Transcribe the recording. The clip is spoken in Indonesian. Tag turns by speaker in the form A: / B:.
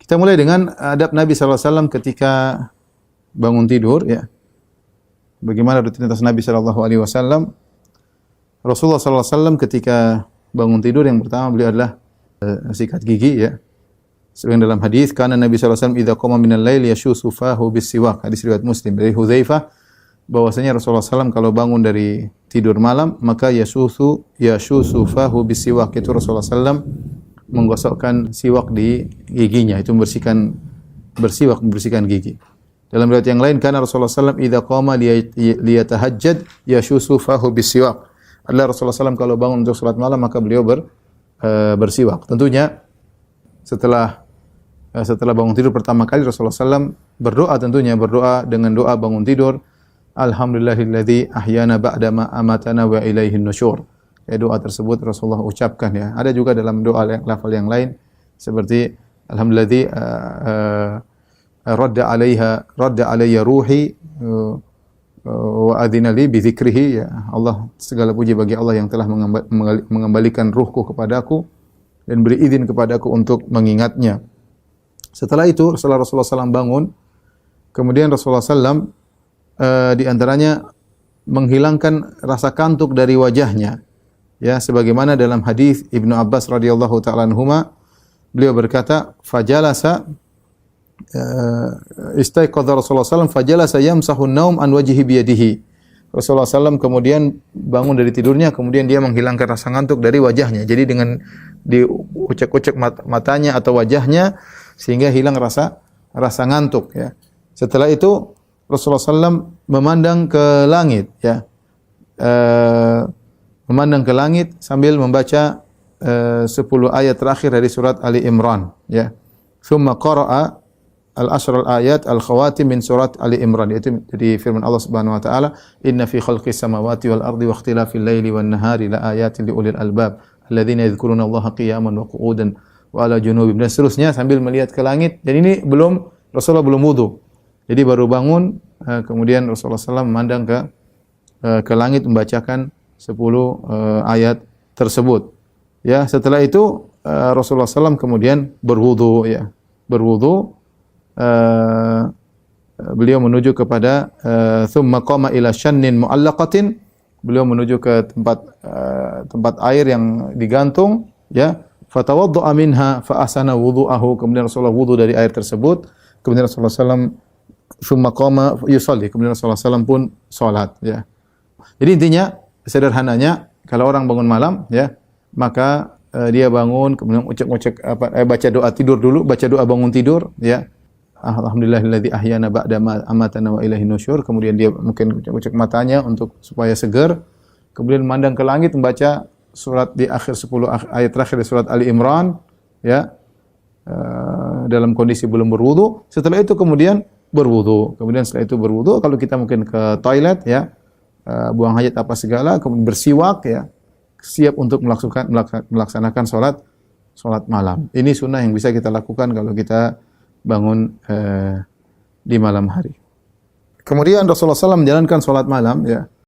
A: Kita mulai dengan adab Nabi SAW ketika bangun tidur, ya. Bagaimana rutinitas Nabi SAW? Rasulullah SAW ketika bangun tidur yang pertama beliau adalah sikat gigi, ya. Sebagaimana dalam hadis, karena Nabi SAW idza qama minal lail yashusu fahu bis-siwak. Hadis riwayat Muslim dari Hudzaifah bahwasanya Rasulullah SAW kalau bangun dari tidur malam maka yashusu fahu bis-siwak. Itu Rasulullah SAW menggosokkan siwak di giginya, itu membersihkan gigi. Dalam riwayat yang lain, karena Rasulullah SAW idza qama liyatahajjad yashusu fahu bis-siwak. Adalah Rasulullah SAW kalau bangun untuk salat malam maka beliau bersiwak. Tentunya setelah bangun tidur pertama kali Rasulullah SAW berdoa dengan doa bangun tidur, alhamdulillahilladzi ahyana ba'da ma amatana wa ilaihin nusyur. Doa tersebut Rasulullah ucapkan, ya. Ada juga dalam doa lafal yang lain seperti alhamdulilladzi radda alayya ruhi wa adzina li bi dzikrihi, ya. Allah, segala puji bagi Allah yang telah mengembalikan ruhku kepadaku dan beri izin kepadaku untuk mengingatnya. Setelah itu Rasulullah SAW bangun, kemudian Rasulullah SAW di antaranya menghilangkan rasa kantuk dari wajahnya. Ya, sebagaimana dalam hadis Ibnu Abbas radhiyallahu taala anhuma, beliau berkata, fajalasa istaiqadha Rasulullah SAW fajalasa yamsahu an-naum an wajhihi bi yadihi. Rasulullah SAW kemudian bangun dari tidurnya, kemudian dia menghilangkan rasa ngantuk dari wajahnya. Jadi dengan diucek-ucek matanya atau wajahnya sehingga hilang rasa ngantuk, ya. Setelah itu Rasulullah SAW memandang ke langit, ya. Memandang ke langit sambil membaca 10 ayat terakhir dari surat Ali Imran, ya. Tsumma qara'a al-ashr al-ayat al-khawatim min surat Ali Imran, yaitu dari firman Allah Subhanahu wa taala, inna fi khalqis samawati wal ardi wa ikhtilafil laili wan nahari la ayatin li ulil albab alladzina yadhkuruna Allaha qiyaman wa qu'udan wa ala junubihim, dan seterusnya sambil melihat ke langit. Dan ini Rasulullah belum wudu. Jadi baru bangun, kemudian Rasulullah SAW memandang ke langit membacakan 10 ayat tersebut. Ya, setelah itu Rasulullah SAW kemudian berwudu, ya. Beliau menuju kepada thumma qama ila shannin mu'allaqatin. Beliau menuju ke tempat air yang digantung, ya. Fatawadda'a minha fa ahsana wudu'ahu. Kemudian Rasulullah wudu dari air tersebut. Kemudian Rasulullah SAW thumma qama yusalli. Kemudian Rasulullah SAW pun salat, ya. Jadi intinya, sederhananya, kalau orang bangun malam, ya, maka dia bangun kemudian baca doa tidur dulu, baca doa bangun tidur, ya. Alhamdulillahilladzi ahyana ba'da ma amatana wa ilaihin nusyur. Kemudian dia mungkin ucek matanya untuk supaya segar. Kemudian memandang ke langit membaca surat di akhir 10 ayat terakhir dari surat Ali Imran, ya. Dalam kondisi belum berwudu. Setelah itu kemudian berwudu. Kemudian setelah itu berwudu, kalau kita mungkin ke toilet, ya, buang hajat apa segala, kemudian bersiwak, ya, siap untuk melaksanakan salat malam. Ini sunnah yang bisa kita lakukan kalau kita bangun di malam hari. Kemudian Rasulullah SAW menjalankan salat malam, ya.